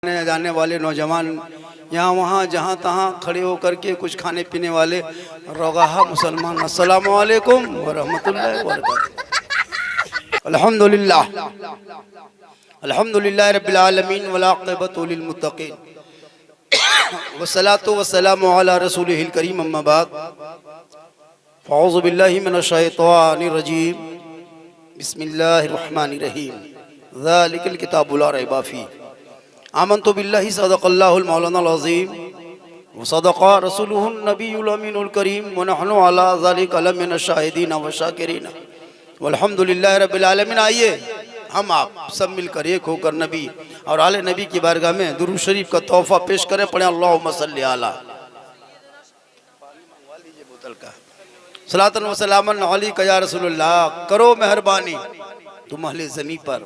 जाने वाले नौजवान यहाँ वहाँ जहाँ तहाँ खड़े होकर के कुछ खाने पीने वाले रोगाहा मुसलमान, अस्सलामु अलैकुम व रहमतुल्लाहि व बरकातहू। अल्हम्दुलिल्लाह अल्हम्दुलिल्लाहि रब्बिल आलमीन वल आक़िबतु लिल मुत्तक़ीन वस्सलातु वस्सलामु अला रसूलिहिल करीम अम्मा बाद फ़अऊज़ु बिल्लाहि मिनश शैतानिर रजीम बिस्मिल्लाहिर रहमानिर रहीम ज़ालिकल किताबु ला रैबा फ़ीह आमन्तु बिल्लाहि सदक़ल्लाहुल मौलानाल अज़ीम व सदक़ा रसूलुहुन नबियुल अमीनुल करीम व नहनु अला ज़ालिका लमिनश शाहिदीन व शाकिरीन वल्हम्दुलिल्लाहि रब्बिल आलमीन। आइए हम आप सब मिलकर एक होकर नबी और आले नबी की बारगाह में दुरूद शरीफ का तोहफा पेश करें। पढ़ें अल्लाहुम्मा सल्लि अला सलातन व सलामन अलैका या रसूलल्लाह। करो मेहरबानी तुम अहले ज़मीं पर,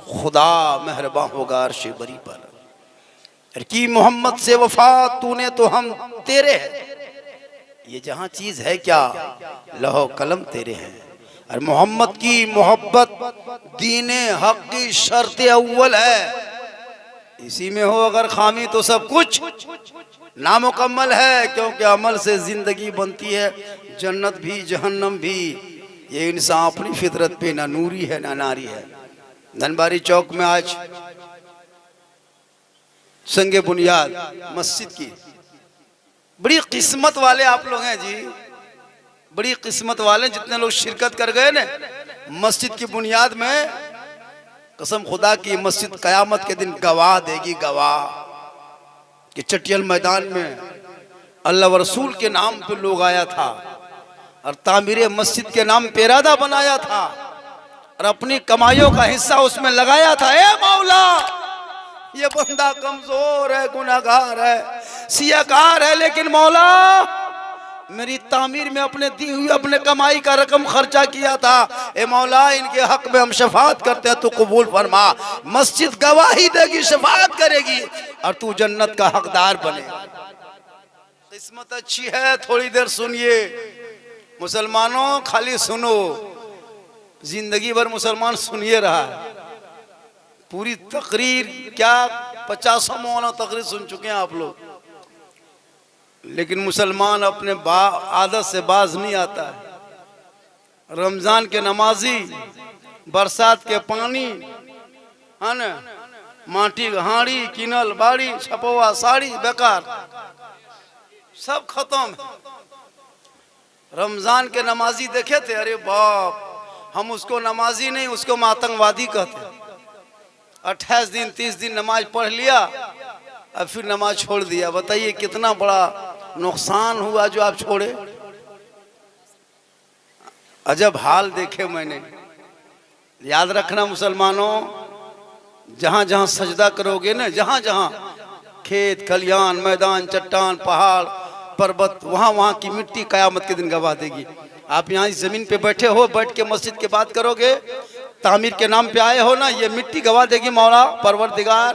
खुदा मेहरबान होगा अर्श बरी पर। की मोहम्मद से वफा तूने तो हम तेरे हैं, ये जहां चीज है क्या लहो कलम तेरे हैं। और मोहम्मद की मोहब्बत दीने हक की शर्त अव्वल है, इसी में हो अगर खामी तो सब कुछ नामुकम्मल है। क्योंकि अमल से जिंदगी बनती है, जन्नत भी जहन्नम भी। ये इंसान अपनी फितरत पे ना नूरी है ना नारी है। धनबारी चौक में आज संगे बुनियाद मस्जिद की बड़ी किस्मत वाले आप लोग हैं जी, बड़ी किस्मत वाले जितने लोग शिरकत कर गए ना मस्जिद की बुनियाद में। कसम खुदा की मस्जिद कयामत के दिन गवाह देगी, गवाह कि चटियल मैदान में अल्लाह व रसूल के नाम पे लोग आया था और तामीर मस्जिद के नाम पे इरादा बनाया था और अपनी कमाइयों का हिस्सा उसमें लगाया था। ए मौला, ये बंदा कमजोर है, गुनाहगार है, सियाकार है, लेकिन मौला मेरी तामीर में अपने दी हुई अपने कमाई का रकम खर्चा किया था। ए मौला, इनके हक में हम शफाअत करते हैं, तू कबूल फरमा। मस्जिद गवाही देगी, शफाअत करेगी और तू जन्नत का हकदार बने। किस्मत अच्छी है। थोड़ी देर सुनिए मुसलमानों, खाली सुनो। जिंदगी भर मुसलमान सुनिए रहा है, पूरी तकरीर क्या 50 मौलाना तकरीर सुन चुके हैं आप लोग, लेकिन मुसलमान अपने आदत से बाज नहीं आता है। रमजान के नमाजी, बरसात के पानी है न, माटी हाड़ी किनल बाड़ी छपवा साड़ी बेकार सब खत्म। रमजान के नमाजी देखे थे, अरे बाप, हम उसको नमाजी नहीं उसको आतंकवादी कहते। 28 दिन 30 दिन नमाज पढ़ लिया अब फिर नमाज छोड़ दिया। बताइए कितना बड़ा नुकसान हुआ जो आप छोड़े। अजब हाल देखे मैंने। याद रखना मुसलमानों, जहां जहां सजदा करोगे ना, जहां जहां खेत खलियान मैदान चट्टान पहाड़ पर्वत, वहां वहां की मिट्टी कयामत के दिन गवाह देगी। आप यहाँ इस जमीन पे बैठे हो, बैठ के मस्जिद की बात करोगे, तामीर के नाम पे आए हो ना, ये मिट्टी गवाह देगी। मौला परवरदिगार,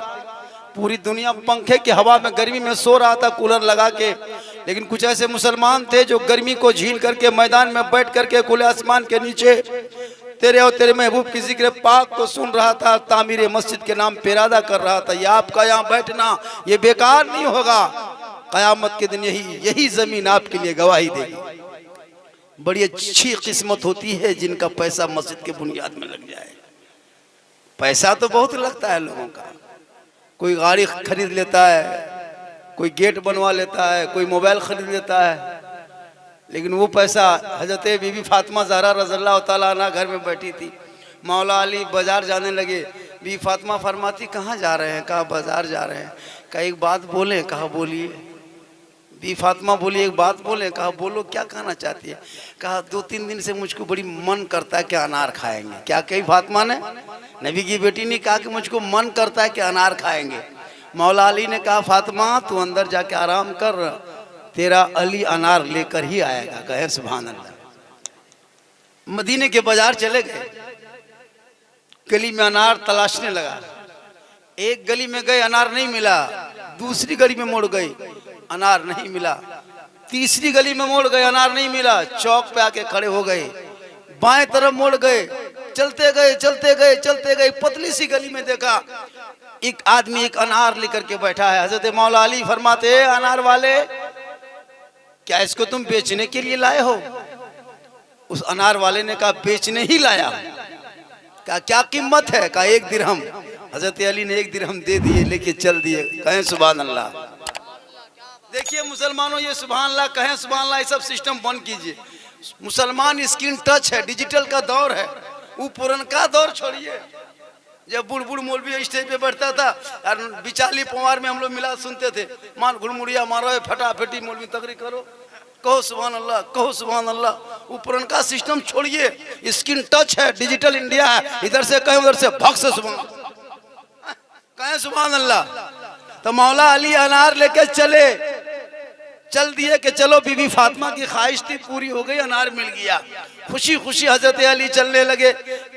पूरी दुनिया पंखे की हवा में गर्मी में सो रहा था कूलर लगा के, लेकिन कुछ ऐसे मुसलमान थे जो गर्मी को झील करके मैदान में बैठ करके खुले आसमान के नीचे तेरे और तेरे महबूब की जिक्र पाक को सुन रहा था, तामीर मस्जिद के नाम पे इरादा कर रहा था। ये आपका यहाँ बैठना ये बेकार नहीं होगा, कयामत के दिन यही जमीन आपके लिए गवाही देगी। बड़ी अच्छी किस्मत होती है जिनका पैसा मस्जिद के बुनियाद में लग जाए। पैसा तो बहुत लगता है लोगों का, कोई गाड़ी खरीद लेता है, कोई गेट बनवा लेता है, कोई मोबाइल खरीद लेता है, लेकिन वो पैसा हजरत बीबी फातिमा ज़हरा रज़ियल्लाहु ताला अन्हा घर में बैठी थी, मौला अली बाजार जाने लगे, बीबी फातिमा फरमाती कहाँ जा रहे हैं, कहा बाजार जा रहे हैं, कहा एक बात बोले, कहा बोलिए। बी फातिमा बोली एक बात बोले, कहा बोलो क्या कहना चाहती है। कहा 2-3 दिन से मुझको बड़ी मन करता है कि अनार खाएंगे। क्या कही फातिमा ने? नबी की बेटी ने कहा कि मुझको मन करता है कि अनार खाएंगे। मौला अली ने कहा फातिमा तू अंदर जाके आराम कर, तेरा अली अनार लेकर ही आएगा। कहे सुभान अल्लाह। मदीने के बाजार चले गए, गली में अनार तलाशने लगा। एक गली में गए अनार नहीं मिला, दूसरी गली में मुड़ गई अनार नहीं मिला, तीसरी गली में मोड़ गए अनार नहीं मिला। चौक पे आके खड़े हो गए, बाएं तरफ मोड़ गए, चलते गए चलते गए चलते गए, पतली सी गली में देखा एक आदमी एक अनार लेकर के बैठा है। हजरत मौला अली फरमाते हैं, अनार वाले क्या इसको तुम बेचने के लिए लाए हो? उस अनार वाले ने कहा बेचने ही लाया। कहा क्या कीमत है? कहा 1 दिरहम। हजरत अली ने 1 दिरहम दे दिए, लेके चल दिए। कहें सुभान अल्लाह। देखिए मुसलमानों, ये सुभान अल्लाह कहें, सुभान अल्लाह, ये सब सिस्टम बंद कीजिए। मुसलमान स्क्रीन टच है, डिजिटल का दौर है। वो पुरनका दौर छोड़िए, जब बुढ़ मौलवी स्टेज पे बैठता था और बिचाली पवार में हम लोग मिला सुनते थे, मान घुड़मुड़िया मारो, फटाफटी मौलवी तकरीर करो, कहो सुभान अल्लाह, कहो सुभान अल्लाह। वो पुरनका सिस्टम छोड़िए, स्क्रीन टच है, डिजिटल इंडिया है, इधर से कहें उधर से भग से सुभान कहें सुभान अल्लाह। तो मौला अली अनार लेके चल दिए कि चलो बीबी फातिमा की ख्वाहिश थी, पूरी हो गई, अनार मिल गया। खुशी खुशी हजरत अली चलने लगे।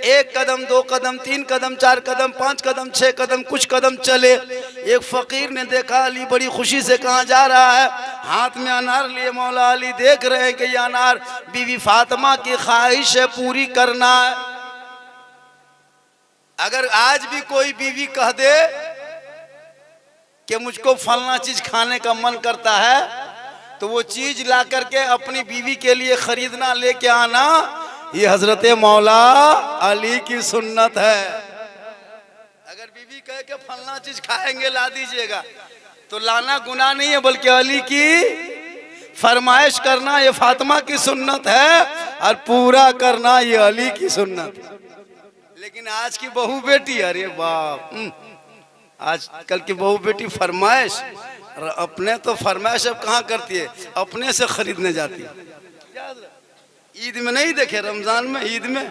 1 कदम 2 कदम 3 कदम 4 कदम 5 कदम 6 कदम, कुछ कदम चले। एक फकीर ने देखा अली बड़ी खुशी से कहाँ जा रहा है, हाथ में अनार लिए। मौला अली देख रहे हैं कि ये अनार बीबी फातिमा की ख्वाहिश है, पूरी करना है। अगर आज भी कोई बीवी कह दे कि मुझको फलना चीज खाने का मन करता है, तो वो चीज ला करके अपनी बीवी के लिए खरीदना, लेके आना, ये हजरत मौला अली की सुन्नत है। अगर बीवी कहे कि फलना चीज खाएंगे ला दीजिएगा, तो लाना गुनाह नहीं है, बल्कि अली की फरमाइश करना ये फातिमा की सुन्नत है, और पूरा करना ये अली की सुन्नत है। लेकिन आज की बहू बेटी, अरे बाप, आजकल की बहू बेटी फरमाइश, अपने तो फरमाइश अब कहाँ करती है, अपने से खरीदने जाती है। ईद में नहीं देखे, रमजान में, ईद में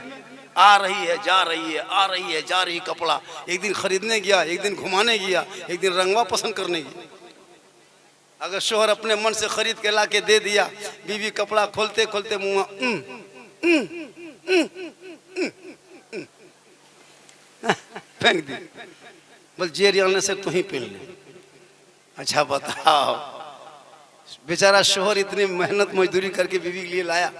आ रही है जा रही है, आ रही है जा रही कपड़ा। एक दिन खरीदने गया, एक दिन घुमाने गया, एक दिन रंगवा पसंद करने गया। अगर शोहर अपने मन से खरीद के ला के दे दिया, बीवी कपड़ा खोलते खोलते मुँह फेंक दी, बोल जेरियाने से तू ही पहन ले। अच्छा बताओ, बेचारा शोहर इतनी मेहनत मजदूरी करके बीवी के लिए लाया,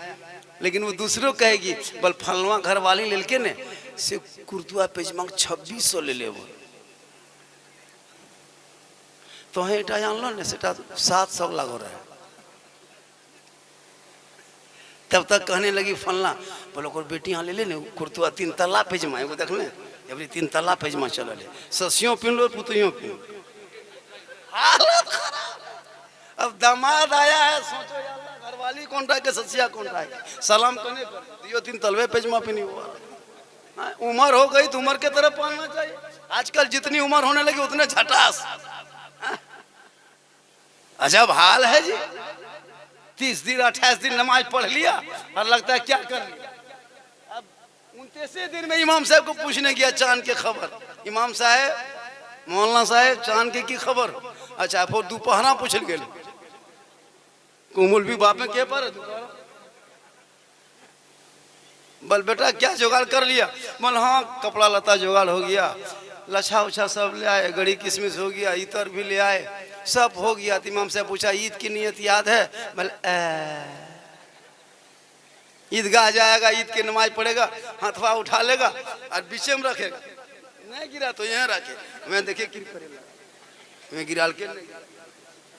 लेकिन वो दूसरों कहेगी बल फलवा घर वाली लेके ने से कुर्तुआ पेजमा 2600 ले ले, वो तो है इटा जान लो ने सेटा 700 लागो रहा है। तब तक कहने लगी फलना, बोलो को बेटी यहाँ ले ले कुर्तुआ 3 तल्ला पेजमा, एगो देख ले अभी 3 तल्ला पेजमा चल ले, ससियों पिन लो पुतियों पिन। हालत खराब। अब दामाद आया है, सोचो यार घरवाली कौन रहा है, ससिया कौन रहा है, सलाम करने पर दियो 3 तलवे पेजमा पे नहीं हुआ। उम्र हो गई तो उम्र के तरफ पालना चाहिए। आजकल जितनी उम्र होने लगी उतने झटास। अजब हाल है जी। 30 दिन 28 दिन नमाज पढ़ लिया और लगता है क्या कर लिया। अब 29वें दिन में इमाम साहब को पूछने गया चांद की खबर, इमाम साहब मौलाना साहब चांद की खबर। अच्छा फिर दोपहरा पूछ गए कुमुल भी बाप में के पर बल बेटा क्या जुगाड़ कर लिया? बोल हाँ कपड़ा लता जुगाड़ हो गया, लच्छा उछा सब ले आए, गड़ी किशमिश हो गया, इतर भी ले आए, सब हो गया। इमाम से पूछा ईद की नियत याद है? बोल ईदगाह जाएगा, ईद की नमाज पढ़ेगा, हाथवा उठा लेगा और बीचे में रखेगा, नहीं गिरा तो यहाँ रखे, मैं देखे कि मैं गिराल के नहीं।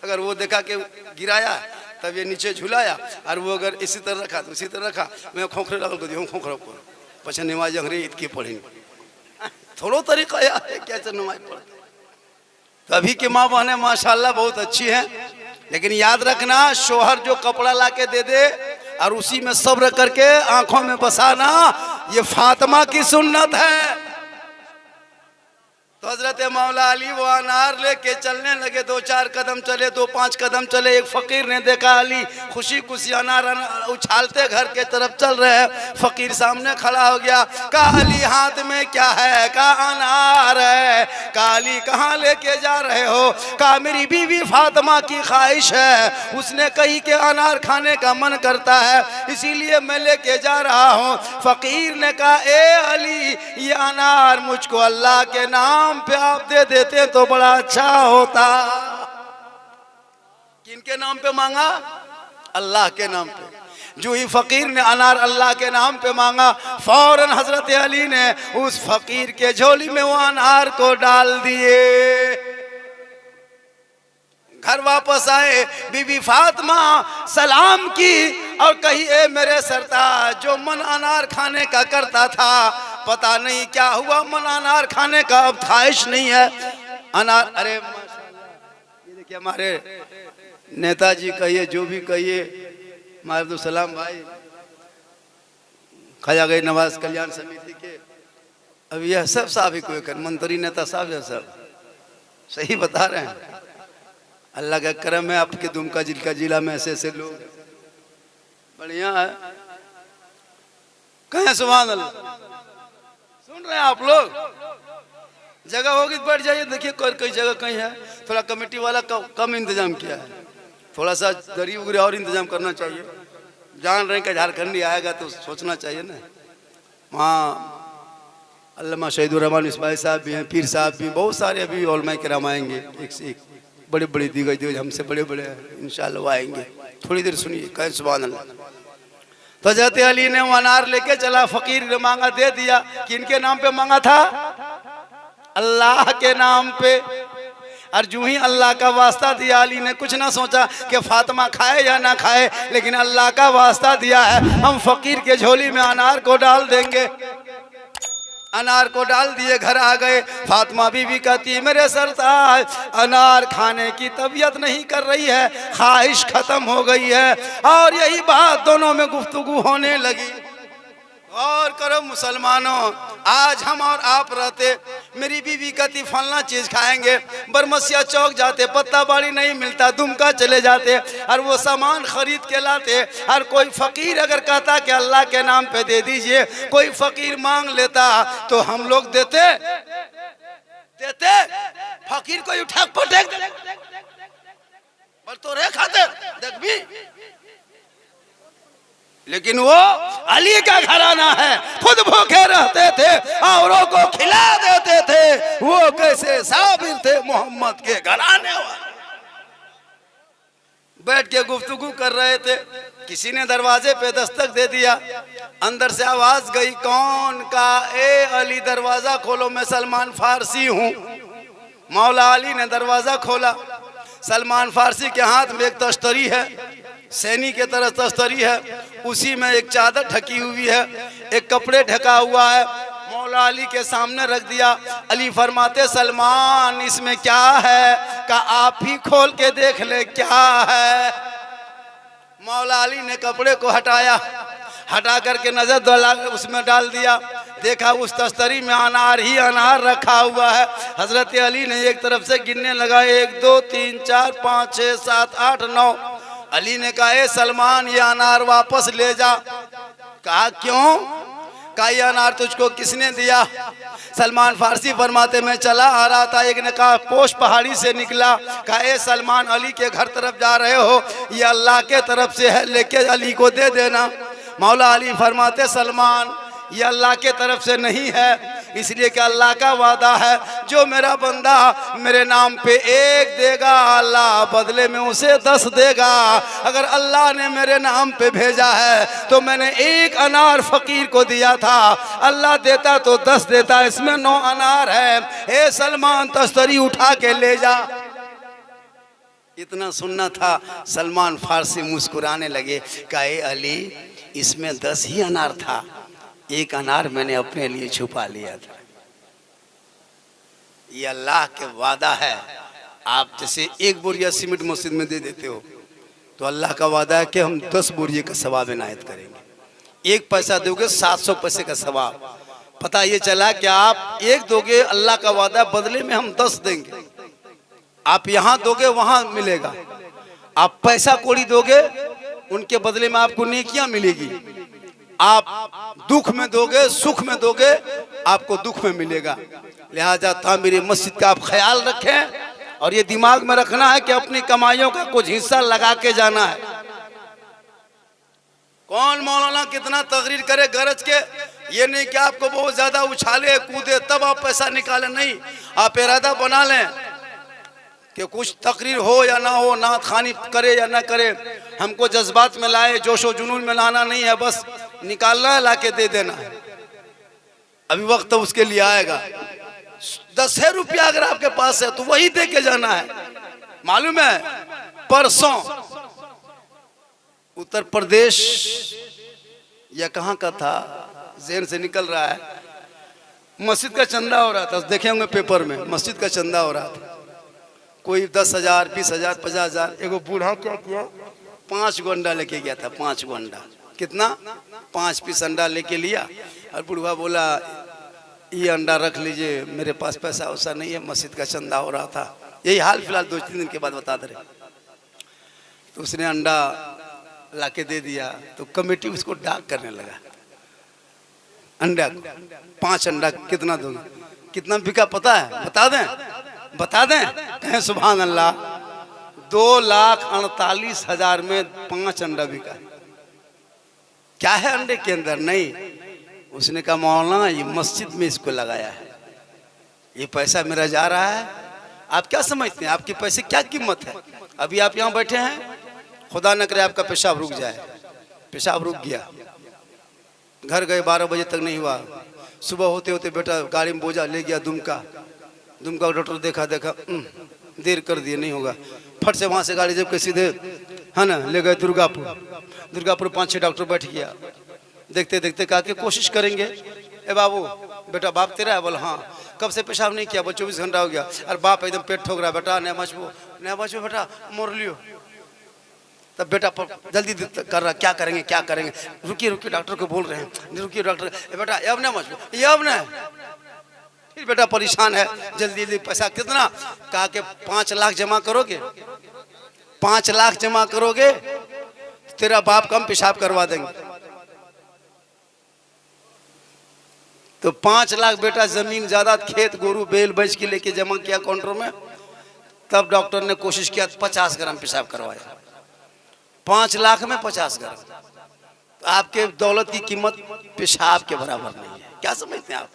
अगर वो देखा कि गिराया तब ये नीचे झुलाया, और वो अगर इसी तरह रखा तो इसी तरह रखा, मैं खोखरे लगा तो दियो खोखरा को पछे नमाज अंग्रेज ईद की पढ़ेंगे। थोड़ा तरीका यार है कैसे नमाज पढ़ते। तो अभी की माँ बहनें माशाल्लाह बहुत अच्छी हैं, लेकिन याद रखना शोहर जो कपड़ा ला के दे दे और उसी में सब्र करके आंखों में बसाना, ये फातिमा की सुन्नत है। तो हजरत मौला अली वो अनार लेके चलने लगे, 2-4 कदम चले, 2-5 कदम चले। एक फकीर ने देखा अली खुशी खुशी अनार उछालते घर के तरफ चल रहे हैं। फकीर सामने खड़ा हो गया, कहा अली हाथ में क्या है? कहा अनार है। कहा अली कहाँ लेके जा रहे हो? कहा मेरी बीवी फातिमा की ख्वाहिश है, उसने कही कि अनार खाने का मन करता है, इसीलिए मैं लेके जा रहा हूँ। फकीर ने कहा ए अली ये अनार मुझको अल्लाह के नाम पे आप दे देते तो बड़ा अच्छा होता। किनके नाम पे मांगा? अल्लाह के नाम पे। जो ही फकीर ने अनार अल्लाह के नाम पे मांगा, फौरन हजरत अली ने उस फकीर के झोली में वो अनार को डाल दिए। घर वापस आए, बीबी फातिमा सलाम की और कही, ए मेरे सरताज, जो मन अनार खाने का करता था, पता नहीं क्या हुआ, मन अनार खाने का अब ख्वाहिश नहीं है। अनार, अरे ये देखिए हमारे नेताजी कहिए, जो भी कहिए, हमारे अब्दुल सलाम भाई, ख्वाजा गई नवाज कल्याण समिति के, अब यह सब साहब ही कोई कर, मंत्री नेता साहब यह सब सही बता रहे हैं। अल्लाह का करम है, आपके दुमका जिला में ऐसे ऐसे लोग, बढ़िया है। कहें सुभान अल्लाह, सुन रहे हैं आप लोग? जगह होगी तो बढ़ जाइए, देखिए कई जगह कहीं है, थोड़ा कमेटी वाला कम इंतजाम किया है, थोड़ा सा दरी उगरी और इंतजाम करना चाहिए। जान रहे हैं कि झारखंडी आएगा तो सोचना चाहिए ना। वहाँ अल्लामा शहीदुर रहमान इस्माइल साहब भी हैं, पीर साहब भी, बहुत सारे अभी उलमा किराम आएंगे, एक से एक बड़े बड़े दिग्गज हमसे बड़े बड़े हैं, इंशाल्लाह आएंगे। थोड़ी देर सुनिए, कहें सुभान अल्लाह। तो हज़रत अली ने वो अनार लेके चला, फकीर ने मांगा, दे दिया। किनके नाम पे मांगा था? अल्लाह के नाम पे। और जो ही अल्लाह का वास्ता दिया, अली ने कुछ ना सोचा कि फातिमा खाए या ना खाए, लेकिन अल्लाह का वास्ता दिया है, हम फकीर के झोली में अनार को डाल देंगे। अनार को डाल दिए, घर आ गए। फातिमा बीवी कहती है, मेरे सरताज, अनार खाने की तबीयत नहीं कर रही है, ख्वाहिश खत्म हो गई है। और यही बात दोनों में गुफ्तगू होने लगी। और करो मुसलमानों, आज हम और आप रहते, मेरी बीवी कहती फलना चीज खाएंगे, बरमसिया चौक जाते, पत्ता बाड़ी नहीं मिलता, दुमका चले जाते और वो सामान खरीद के लाते। और कोई फकीर अगर कहता कि अल्लाह के नाम पे दे दीजिए, कोई फकीर मांग लेता तो हम लोग देते। फकीर को उठा पटक पर तो रे खाते देख भी, लेकिन वो अली का घराना है, खुद भूखे रहते थे, औरों को खिला देते थे। वो कैसे साबिर थे मोहम्मद के घराने वाले। बैठ के गुफ्तगू कर रहे थे, किसी ने दरवाजे पे दस्तक दे दिया। अंदर से आवाज गई, कौन का? ए अली दरवाजा खोलो, मैं सलमान फारसी हूँ। मौला अली ने दरवाजा खोला। सलमान फारसी के हाथ में एक तश्तरी है, सैनी के तरह तश्तरी है, उसी में एक चादर ढकी हुई है, एक कपड़े ढका हुआ है। मौला अली के सामने रख दिया। अली फरमाते, सलमान इसमें क्या है? का आप ही खोल के देख ले क्या है। मौला अली ने कपड़े को हटाया, हटा करके नजर डाला, उसमें डाल दिया। देखा उस तस्तरी में अनार ही अनार रखा हुआ है। हजरत अली ने एक तरफ से गिनने लगा, 1 2 3 4 5 6 7 8 9। अली ने कहा, ए सलमान, ये अनार वापस ले जा। कहा क्यों? कहा ये अनार तुझको किसने दिया? सलमान फारसी फरमाते, मैं चला आ रहा था, एक ने कहा पोश पहाड़ी से निकला। कहा, ए सलमान, अली के घर तरफ जा रहे हो, ये अल्लाह के तरफ से है, लेके अली को दे देना। मौला अली फरमाते, सलमान ये अल्लाह के तरफ से नहीं है, इसलिए कि अल्लाह का वादा है, जो मेरा बंदा मेरे नाम पे 1 देगा, अल्लाह बदले में उसे 10 देगा। अगर अल्लाह ने मेरे नाम पे भेजा है तो मैंने 1 अनार फकीर को दिया था, अल्लाह देता तो 10 देता, इसमें 9 अनार है। ए सलमान, तस्तरी उठा के ले जा। इतना सुनना था, सलमान फारसी मुस्कुराने लगे। कहा, ए अली, इसमें 10 ही अनार था, 1 अनार मैंने अपने लिए छुपा लिया था। ये अल्लाह के वादा है। आप जैसे 1 बोरिया सीमेंट मस्जिद में दे देते हो, तो अल्लाह का वादा है कि हम 10 बोरिये का सवाब इनायत करेंगे। 1 पैसा दोगे 700 पैसे का सवाब। पता ये चला कि आप 1 दोगे, अल्लाह का वादा, बदले में हम 10 देंगे। आप यहाँ दोगे वहां मिलेगा, आप पैसा कौड़ी दोगे उनके बदले में आपको नेकियां मिलेगी। आप दुख में दोगे, सुख में दोगे, आपको दुख में मिलेगा। लिहाजा तामीर मस्जिद का आप ख्याल रखें और ये दिमाग में रखना है कि अपनी कमाइयों का कुछ हिस्सा लगा के जाना है। कौन मौलाना कितना तकरीर करे गरज के, ये नहीं कि आपको बहुत ज्यादा उछाले कूदे तब आप पैसा निकालें, नहीं। आप इरादा बना लें कि कुछ तकरीर हो या ना हो, नात खानी करे या ना करे, हमको जज्बात में लाए, जोशो जुनून में लाना नहीं है, बस निकालना है, लाके दे देना है। अभी वक्त तो उसके लिए आएगा। 10 रुपया अगर आपके पास है तो वही दे के जाना है। मालूम है परसों उत्तर प्रदेश या कहाँ का था, ज़हन से निकल रहा है, मस्जिद का चंदा हो रहा था, देखे होंगे पेपर में, मस्जिद का चंदा हो रहा था। कोई 10,000, 20,000, 50,000। एगो बूढ़ा क्या किया, 5 गो अंडा लेके गया था। 5 गो अंडा, कितना, 5 पीस अंडा लेके लिया। और बूढ़ा बोला ये अंडा रख लीजिए, मेरे पास पैसा वैसा नहीं है, मस्जिद का चंदा हो रहा था। यही हाल फिलहाल 2-3 दिन के बाद बता दे रहे। तो उसने अंडा लाके दे दिया, तो कमेटी उसको डाक करने लगा। अंडा 5 अंडा कितना दोगे, कितना बिका पता है, बता दें, बता दें, कहें सुभान अल्लाह। 2,48,000 में 5 अंडा बिका। क्या है अंडे के अंदर, नहीं। उसने कहा मौलाना ये मस्जिद में इसको लगाया है, ये पैसा मेरा जा रहा है। आप क्या समझते हैं, आपके पैसे क्या कीमत है। अभी आप यहाँ बैठे हैं, खुदा न करे आपका पेशाब रुक जाए, पेशाब रुक गया, घर गए 12 बजे तक नहीं हुआ, सुबह होते होते बेटा गाड़ी में बोझा ले गया दुमका डॉक्टर देखा देर कर दिए, नहीं होगा, फट से वहाँ से गाड़ी जब के सीधे है ना ले गए दुर्गापुर 5-6 डॉक्टर बैठ गया। देखते देखते कहा कि कोशिश करेंगे। ए बाबू बेटा बाप तेरा है, बोल हाँ। कब से पेशाब नहीं किया, बोल 24 घंटा हो गया। और बाप एकदम पेट ठोक रहा, बेटा नया बचबो बेटा मोर लियो। तब बेटा जल्दी कर रहा, क्या करेंगे, रुकिए डॉक्टर को बोल रहे हैं, रुकिए डॉक्टर, बेटा अब ना मचबो, ये अब ना। फिर बेटा परेशान है, जल्दी पैसा कितना, कहा कि 5 लाख जमा करोगे, 5 लाख जमा करोगे तेरा बाप का हम पेशाब करवा देंगे। तो 5 लाख बेटा जमीन जायदाद खेत गोरू बैल बेच के लेके जमा किया काउंटर में। तब डॉक्टर ने कोशिश किया, 50 ग्राम पेशाब करवाया। 5 लाख में 50 ग्राम। तो आपके दौलत की कीमत पेशाब के बराबर नहीं है। क्या समझते हैं आप।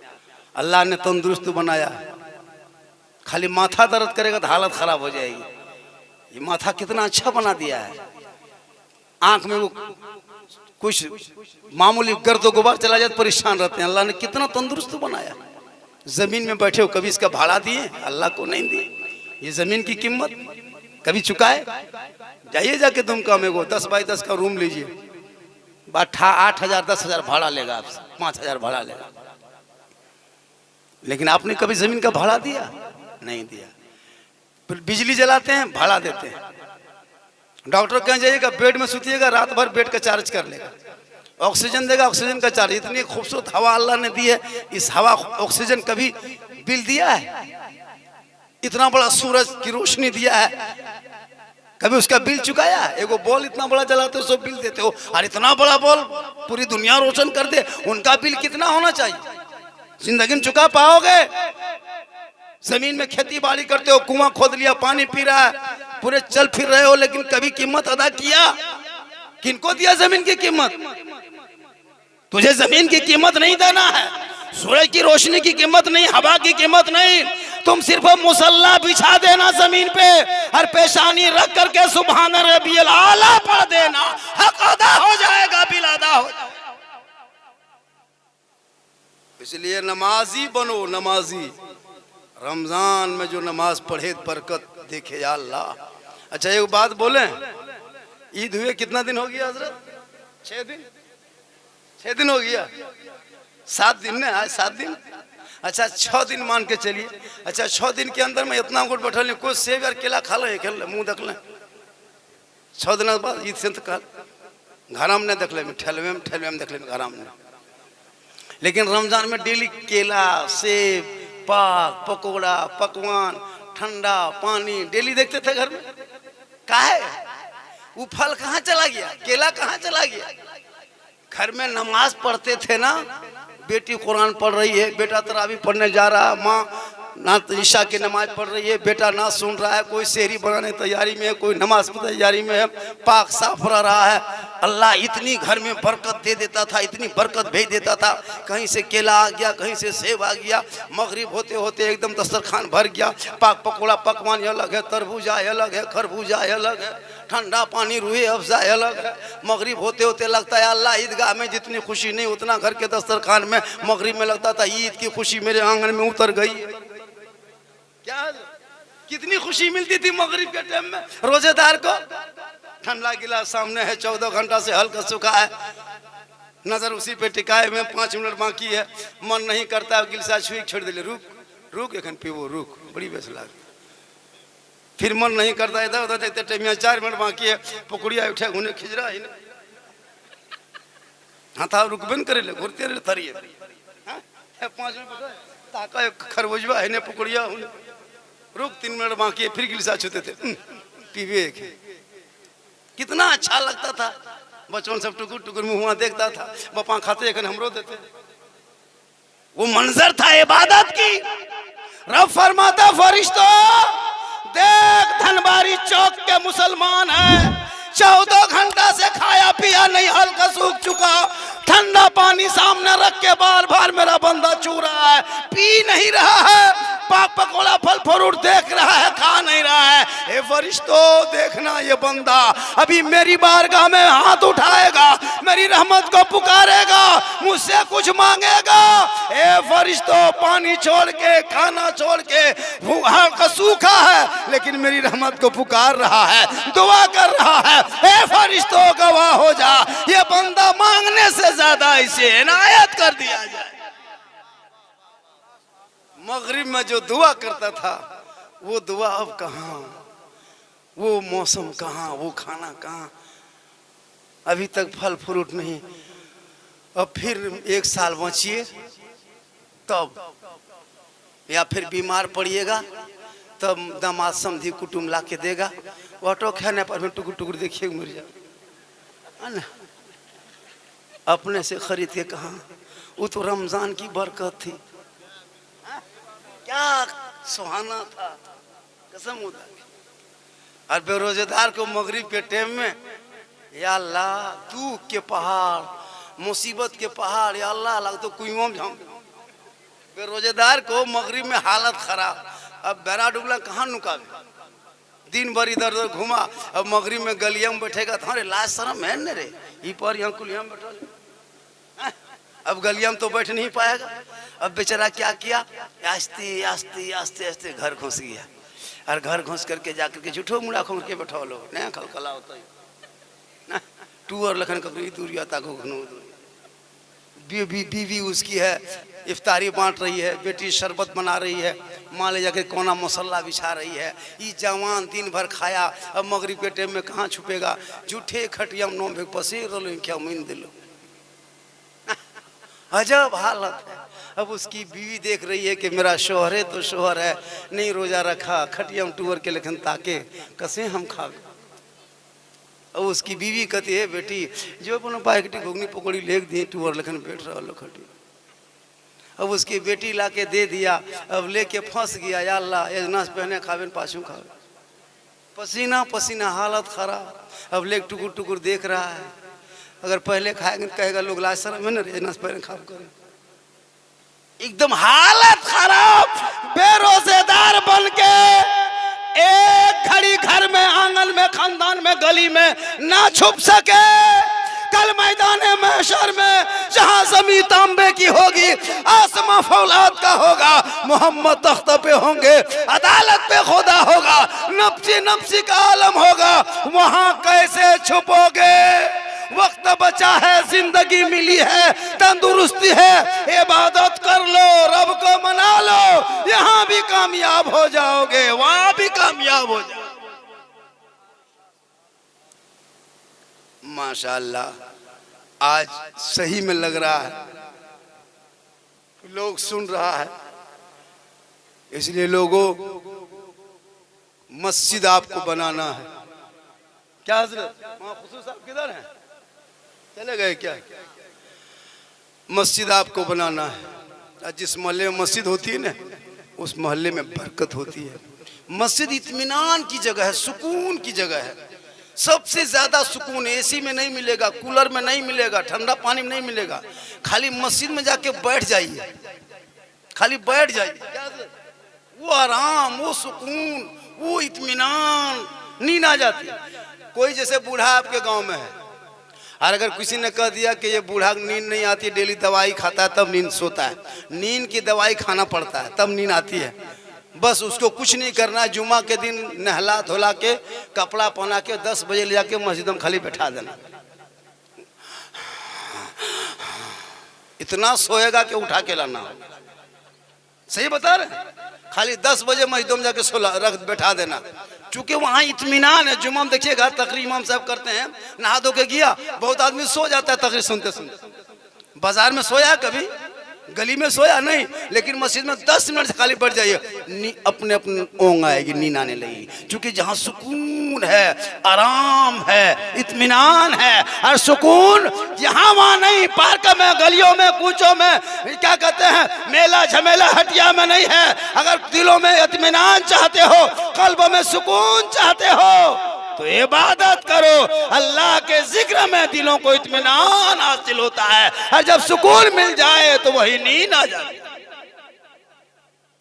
अल्लाह ने तंदुरुस्त बनाया, खाली माथा दर्द करेगा तो हालत खराब हो जाएगी। ये माथा कितना अच्छा बना दिया है। आंख में वो कुछ मामूली गर्द गुबार चला जाए तो परेशान रहते हैं। अल्लाह ने कितना तंदुरुस्त बनाया। जमीन में बैठे हो, कभी इसका भाड़ा दिए, अल्लाह को नहीं दिए। ये जमीन की कीमत कभी चुकाए। जाइए जाके दुमका में वो 10 बाई 10 का रूम लीजिए, 8,000 10,000 भाड़ा लेगा आपसे, 5,000 भाड़ा लेगा। लेकिन आपने कभी जमीन का भाड़ा दिया, नहीं दिया। फिर बिजली जलाते हैं, भाड़ा देते हैं। डॉक्टर कहीं जाइएगा, बेड में सुतिएगा, रात भर बेड का चार्ज कर लेगा। ऑक्सीजन देगा, ऑक्सीजन का चार्ज। इतनी खूबसूरत हवा अल्लाह ने दी है, इस हवा ऑक्सीजन कभी बिल दिया है। इतना बड़ा सूरज की रोशनी दिया है, कभी उसका बिल चुकाया। एगो बॉल इतना बड़ा जलाते हो, सब बिल देते हो। और इतना बड़ा बॉल पूरी दुनिया रोशन कर दे, उनका बिल कितना होना चाहिए। जिंदगी में चुका पाओगे। जमीन में खेती बाड़ी करते हो, कुआं खोद लिया, पानी पी रहा है, पूरे चल फिर रहे हो, लेकिन कभी कीमत अदा किया। किनको दिया जमीन की कीमत। तुझे जमीन की कीमत नहीं देना है, सूरज की रोशनी की कीमत नहीं, हवा की कीमत नहीं। तुम सिर्फ मुसल्ला बिछा देना जमीन पे, और पेशानी रख करके सुभान रब्बियल आला पढ़ देना, हक अदा हो जाएगा, बिल अदा हो जाएगा। इसलिए नमाजी बनो, नमाजी। रमजान में जो नमाज पढ़े बरकत देखे या अल्लाह। अच्छा एक बात बोले, ईद हुए कितना दिन हो गया हजरत? 6 दिन, 6 दिन हो गया। 7 दिन ने, आज 7 दिन। अच्छा 6 दिन मान के चलिए। अच्छा 6 दिन के अंदर में इतना गुट बैठल, कुछ सेब और केला खा ले, खेल मुंह देख ले। 6 दिन के बाद ईद से तो कल घराम ने देख ले, ठेलवे में देख ले घराम ने। लेकिन रमजान में डेली केला, सेब, पाक, पकौड़ा, पकवान, ठंडा पानी डेली देखते थे घर में। काहे वो फल कहाँ चला गया, केला कहाँ चला गया। घर में नमाज पढ़ते थे ना, बेटी कुरान पढ़ रही है, बेटा तरावी पढ़ने जा रहा, माँ ना तो ईशा की नमाज पढ़ रही है, बेटा ना सुन रहा है, कोई शहरी बनाने की तैयारी में है, कोई नमाज की तैयारी में है, पाक साफ रह रहा है। अल्लाह इतनी घर में बरकत दे देता था, इतनी बरकत भेज देता था, कहीं से केला आ गया, कहीं से सेब आ गया, मगरिब होते होते एकदम दस्तरखान भर गया। पाक पकौड़ा पकवान अलग है, तरबूजा अलग है, खरबूजा अलग है, ठंडा पानी रूहे अफ़ज़ा अलग है। मगरिब होते होते लगता है अल्लाह ईदगाह में जितनी खुशी नहीं उतना घर के दस्तरखान में मगरिब में लगता था ईद की खुशी मेरे आंगन में उतर गई। क्या कितनी खुशी मिलती थी मगरिब के टाइम में। रोजेदार को ठंडा गिलास सामने है, 14 घंटा से हल्का सूखा है, नजर उसी पे टिकाए में, 5 मिनट बाकी है, मन नहीं करता गिलास छुई छोड़ दिले, रुक रुक एखन पीबो, रुक बड़ी बेस लाग। फिर मन नहीं करता इधर उधर देखते टाइम 4 मिनट बाकी है, पकड़िया उठे घूने खिजरा ही नहीं, हाँ था रुकबे न करे ले घुरते रहे थरिए, 5 मिनट ताका खरबूजवा है ने पकड़िया रुक, 3 मिनट बाकी है, फिर गिलास छूते थे, पीबे। कितना अच्छा लगता था, बचपन सब टुकुर टुकुर मुँह देखता था, बपा खाते हमरो देते, वो मंजर था इबादत की। रब फरमाता फरिश्तों देख धनबारी चौक के मुसलमान है, 14 घंटा से खाया पिया नहीं, हल्का सूख चुका, ठंडा पानी सामने रख के बार बार मेरा बंदा चू रहा है, पी नहीं रहा है, पाक पकौड़ा फल फ्रूट देख रहा है, खा नहीं रहा है। ए फरिश्तों देखना ये बंदा अभी मेरी बारगाह में हाथ उठाएगा, मेरी रहमत को पुकारेगा, मुझसे कुछ मांगेगा। ए फरिश्तों पानी छोड़ के खाना छोड़ के भूखा का सूखा है लेकिन मेरी रहमत को पुकार रहा है, दुआ कर रहा है। ए फरिश्तों गवाह हो जा, ये बंदा मांगने से ज्यादा इसे इनायत कर दिया जाए। मगरिब में जो दुआ करता था वो दुआ अब कहाँ, वो मौसम कहाँ, वो खाना कहाँ, अभी तक फल फ्रूट नहीं। अब फिर 1 साल बचिए तब, या फिर बीमार पड़िएगा तब दामाद समधी कुटुम ला के देगा, ऑटो खाने पर में टुकुर टुकुर देखिए मर जाए, अपने से खरीद के कहाँ। वो तो रमजान की बरकत थी, क्या सुहाना था कसम खुदा की। और बेरोजगार को मगरिब के टाइम में या अल्लाह दुख के पहाड़, मुसीबत के पहाड़, या अल्लाह लग तो कुएं में हम बेरोजगार को मगरिब में हालत खराब। अब बेरा डुबला कहाँ नुकावे, दिन भर इधर उधर घुमा, अब मगरिब में गलिया में बैठेगा तो अरे लाज शर्म है न रे, ई पर यहाँ कुलिया में बैठा, अब गलिया में तो बैठ नहीं पाएगा। अब बेचारा क्या किया, आस्ते आस्ते आस्ते आस्ते घर घुस गया, और घर घुस करके जाकर के झूठो मुड़ा खोल के बैठा लो, नया खलखला होता है टूअर लखन कभी दूरिया ताको घनो बीवी उसकी है, इफ्तारी बांट रही है, बेटी शरबत बना रही है, माँ ले जाकर कोना मसल्ला बिछा रही है। ये जवान दिन भर खाया, अब मगरिब के टाइम में कहाँ छुपेगा, झूठे खटिया नो में पसे रलो क्या मीन दिलो, अजब हालत है। अब उसकी बीवी देख रही है कि मेरा शोहर है तो शोहर है, नहीं रोजा रखा, खटिया में टूअर के लेकिन ताके कसे हम खा। अब उसकी बीवी कहती है बेटी जो अपना पैकेटी घुगनी पकौड़ी लेके दी टूअर लेकिन बैठ रहा लो खटी। अब उसकी बेटी ला के दे दिया, अब लेके फंस गया, या अल्लाह एजना से पहने खावे पाछू खावे, पसीना पसीना हालत खराब। अब लेके टुकुर टुकुर देख रहा है, अगर पहले खाएंगे तो कहेगा लोग लाज शर्म है ना रे, एजना से पहने खाव करें, एकदम हालत खराब। बेरोजेदार बन के एक घड़ी घर में, आंगन में, खानदान में, गली में ना छुप सके, कल मैदान महशर में जहां जमी तांबे की होगी, आसमां फौलाद का होगा, मोहम्मद तख्त पे होंगे, अदालत पे खुदा होगा, नफ्सी नफ्सी का आलम होगा, वहां कैसे छुपोगे। वक्त बचा है, जिंदगी मिली है, तंदुरुस्ती है, इबादत कर लो, रब को मना लो, यहाँ भी कामयाब हो जाओगे, वहां भी कामयाब हो जाओगे। माशाअल्लाह आज सही में लग रहा है, लोग सुन रहा है, इसलिए लोगों मस्जिद आपको बनाना है। क्या हजरत वहाँ खुशू साहब किधर हैं, चले गए क्या? मस्जिद आपको बनाना है। जिस मोहल्ले में मस्जिद होती है ना, उस मोहल्ले में बरकत होती है। मस्जिद इत्मीनान की जगह है, सुकून की जगह है। सबसे ज्यादा सुकून एसी में नहीं मिलेगा, कूलर में नहीं मिलेगा, ठंडा पानी में नहीं मिलेगा। खाली मस्जिद में जाके बैठ जाइए, खाली बैठ जाइए, वो आराम, वो सुकून, वो इत्मीनान, नींद आ जाती है। कोई जैसे बूढ़ा आपके गांव में है, और अगर किसी ने कह दिया कि ये बूढ़ा नींद नहीं आती, डेली दवाई खाता है तब नींद सोता है, नींद की दवाई खाना पड़ता है तब नींद आती है। बस उसको कुछ नहीं करना है, जुमा के दिन नहला धोला के कपड़ा पहना के 10 बजे ले जाके मस्जिद में खाली बैठा देना। इतना सोएगा कि उठा के लाना हो। सही बता रहे, खाली 10 बजे मस्जिद में जाके सोला रख बैठा देना, चूंकि वहाँ इत्मीनान है। जुम्मा में देखिएगा तकरीर इमाम साहब करते हैं, नहा धो के गया, बहुत आदमी सो जाता है तकरीर सुनते सुनते। बाजार में सोया कभी, गली में सोया नहीं, लेकिन मस्जिद में 10 मिनट से खाली बैठ जाइए, अपने अपने ओंग आएगी, नींद आने लगेगी। क्योंकि जहाँ सुकून है, आराम है, इत्मीनान है, और सुकून यहाँ वहाँ नहीं, पार्क में, गलियों में, कूचों में, क्या कहते हैं, मेला झमेला हटिया में नहीं है। अगर दिलों में इत्मीनान चाहते हो, कल्ब में सुकून चाहते हो, तो इबादत करो। अल्लाह के जिक्र में दिलों को इत्मीनान हासिल होता है, और जब सुकून मिल जाए तो वही नींद आ जाती है।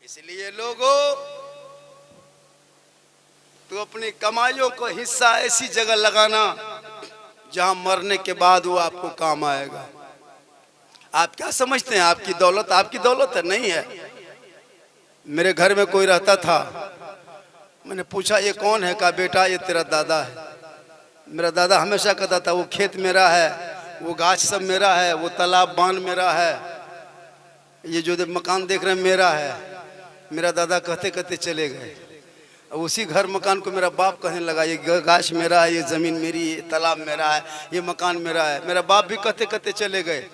इसलिए लोगों, तो अपनी कमाइयों को हिस्सा ऐसी जगह लगाना जहां मरने के बाद वो आपको काम आएगा। आप क्या समझते हैं आपकी दौलत है? नहीं है। मेरे घर में कोई रहता था, मैंने पूछा ये कौन है? कहा बेटा ये तेरा दादा है। मेरा दादा हमेशा कहता था वो खेत मेरा है, वो गाछ सब मेरा है, वो तालाब बांध मेरा है, ये जो मकान देख रहे हैं मेरा है। मेरा दादा कहते कहते चले गए। उसी घर मकान को मेरा बाप कहने लगा ये गाछ मेरा है, ये ज़मीन मेरी, ये तालाब मेरा है, ये मकान मेरा है। मेरा बाप भी कहते कहते चले गए।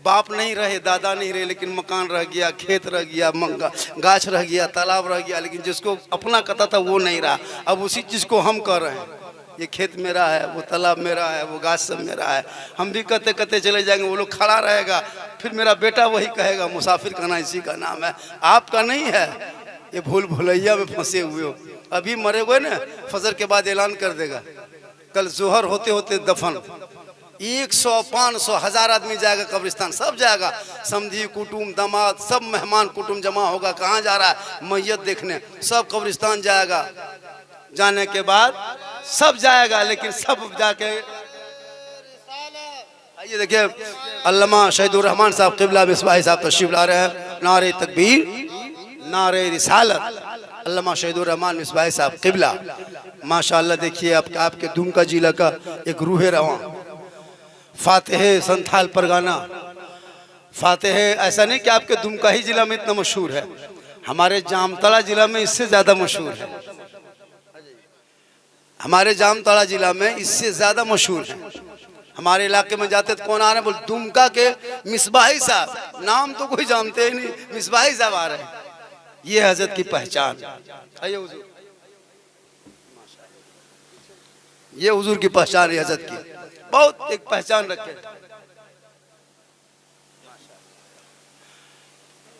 बाप नहीं रहे, दादा नहीं रहे, लेकिन मकान रह गया, खेत रह गया, गाछ रह गया, तालाब रह गया, लेकिन जिसको अपना कहता था वो नहीं रहा। अब उसी चीज़ को हम कह रहे हैं, ये खेत मेरा है, वो तालाब मेरा है, वो गाछ सब मेरा है। हम भी कहते कहते चले जाएंगे, वो लोग खड़ा रहेगा, फिर मेरा बेटा वही कहेगा मुसाफिर का नाम इसी का नाम है, आपका नहीं है, ये भूल भुलैया में फंसे हुए हो। अभी मरे हुए ना, फजर के बाद ऐलान कर देगा, कल जोहर होते होते दफन। 100, 500, 1000 आदमी जाएगा कब्रिस्तान, सब जाएगा, समधी कुटुम दामाद सब मेहमान कुटुम जमा होगा। कहाँ जा रहा है? मैयत देखने। सब कब्रिस्तान जाएगा। जाने के बाद सब जाएगा, लेकिन सब जाके आइए देखिए, अल्लामा शहीदुर रहमान साहब किबला मिसबाही साहब तशरीफ ला रहे हैं। नारे तकबीर, नारे रिसालत, अल्लामा शहीदुर रहमान मिसबाही साहब किबला। माशाअल्लाह देखिए आपके दुमका जिला का एक रूह रवां फातेह संथाल परगाना फातेह। ऐसा नहीं कि आपके दुमका ही जिला में इतना मशहूर है, हमारे जामताड़ा जिला में इससे ज्यादा मशहूर है। हमारे जामताड़ा जिला में इससे ज्यादा मशहूर है। हमारे इलाके में जाते तो कौन आ रहे हैं? बोल दुमका के मिसबाही साहब। नाम तो कोई जानते ही नहीं, मिसबाही साहब आ रहे हैं। ये हजरत की पहचान, ये हुजूर की पहचान है। हजरत की बहुत एक पहचान रखे।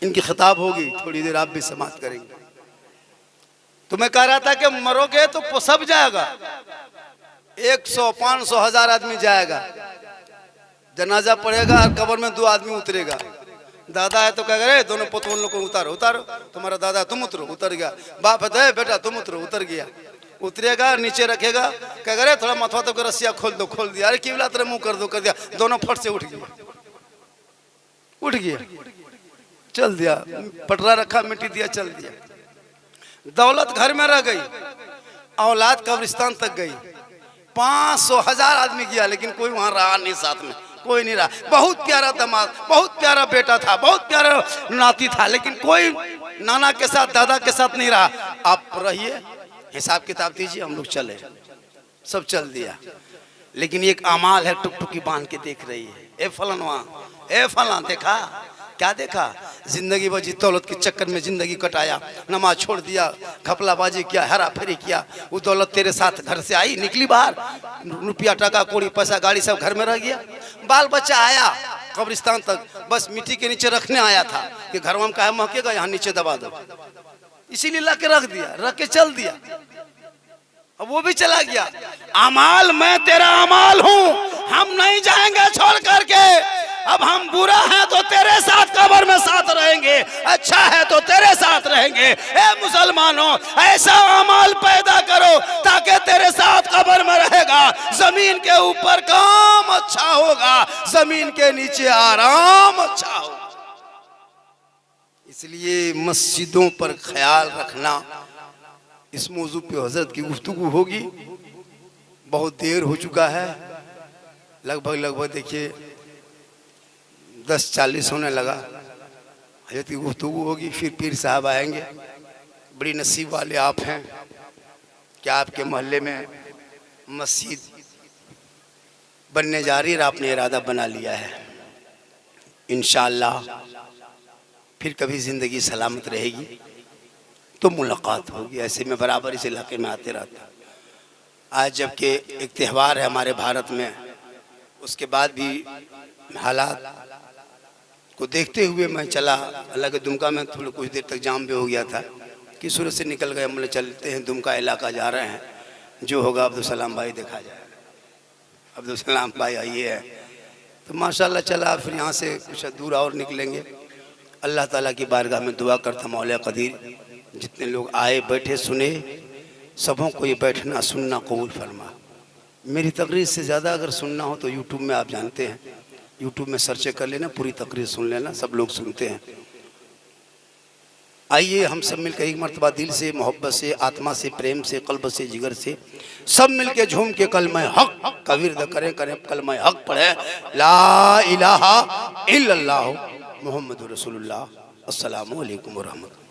इनकी खिताब होगी, थोड़ी देर आप भी समाप्त करेंगे। तो मैं कह रहा था कि मरोगे तो सब जाएगा, 100, 500, 1000 आदमी जाएगा। जनाजा पड़ेगा और कब्र में 2 आदमी उतरेगा। दादा है तो कह गए दोनों पुत्र उन लोग को उतारो, उतारो, तुम्हारा दादा तुम उतरो, उतर गया। बाप है बेटा तुम उतरो, उतर गया। उतरेगा, नीचे रखेगा, कह गए थोड़ा मथवा तो रस्सिया खोल दो, खोल दिया। अरे किबला तेरे मुंह कर दो, कर दिया। दोनों फट से उठ गया, उठ गया, चल दिया। पटरा रखा, मिट्टी दिया, चल दिया। दौलत घर में रह गई, औलाद कब्रिस्तान तक गई। 500, 1000 आदमी गया, लेकिन कोई वहां रहा नहीं, साथ में कोई नहीं रहा। बहुत प्यारा दामाद, बहुत प्यारा बेटा था, बहुत प्यारा नाती था, लेकिन कोई नाना के साथ, दादा के साथ नहीं रहा। आप रहिए, हिसाब किताब दीजिए, हम लोग चले। सब चल दिया, लेकिन एक अमाल है, टुकटुकी बांध के देख रही है। ए फलाना, ए फलाना, देखा क्या देखा? जिंदगी भर दौलत के चक्कर में जिंदगी कटाया, नमाज छोड़ दिया, घपलाबाजी किया, हेरा फेरी किया। वो दौलत तेरे साथ घर से आई, निकली बाहर, रुपया टका कौड़ी पैसा गाड़ी सब घर में रह गया। बाल बच्चा आया, कब्रिस्तान तक, बस मिट्टी के नीचे रखने आया था कि घर में काहे महकेगा, यहाँ नीचे दबा दो, इसीलिए ला के रख दिया, रख के चल दिया। अब वो भी चला गया। अमाल, मैं तेरा अमाल हूँ, हम नहीं जाएंगे छोड़ करके। अब हम बुरा है तो तेरे साथ कब्र में साथ रहेंगे, अच्छा है तो तेरे साथ रहेंगे। ए मुसलमानों, ऐसा अमाल पैदा करो ताकि तेरे साथ कब्र में रहेगा। जमीन के ऊपर काम अच्छा होगा, जमीन के नीचे आराम अच्छा होगा। इसलिए मस्जिदों पर ख्याल रखना। इस मौजू पे हजरत की गुफ्तगू होगी। बहुत देर हो चुका है, लगभग देखिए 10:40 होने लगा। हजरत की गुफ्तगू होगी, फिर पीर साहब आएंगे। बड़ी नसीब वाले आप हैं कि आपके मोहल्ले में मस्जिद बनने जा रही है, आपने इरादा बना लिया है। इंशाअल्लाह फिर कभी ज़िंदगी सलामत रहेगी तो मुलाकात होगी। ऐसे में बराबर इस इलाके में आते रहता। आज जबकि एक त्यौहार है हमारे भारत में, उसके बाद भी हालात को देखते हुए मैं चला। हालांकि दुमका में थोड़ा कुछ देर तक जाम भी हो गया था कि सूरत से निकल गए, हम चलते हैं दुमका इलाका जा रहे हैं, जो होगा अब्दुल सलाम भाई देखा जाए। अब्दुल सलाम भाई आइए है तो माशाल्लाह चला। फिर यहाँ से कुछ दूर और निकलेंगे। अल्लाह ताला की बारगाह में दुआ करता, मौला कदीर जितने लोग आए बैठे सुने, सबों को ये बैठना सुनना कबूल फरमा। मेरी तकरीर से ज़्यादा अगर सुनना हो तो यूट्यूब में, आप जानते हैं यूट्यूब में सर्च कर लेना, पूरी तकरीर सुन लेना, सब लोग सुनते हैं। आइए हम सब मिलकर एक मरतबा दिल से, मोहब्बत से, आत्मा से, प्रेम से, कल्ब से, जिगर से सब मिलके झूम के कलमा हक का विर्द करें कलमा हक पढ़े, ला इलाहा इल्लल्लाह मुहम्मदुर रसूलुल्लाह। अस्सलामु अलैकुम व रहमतुल्लाह।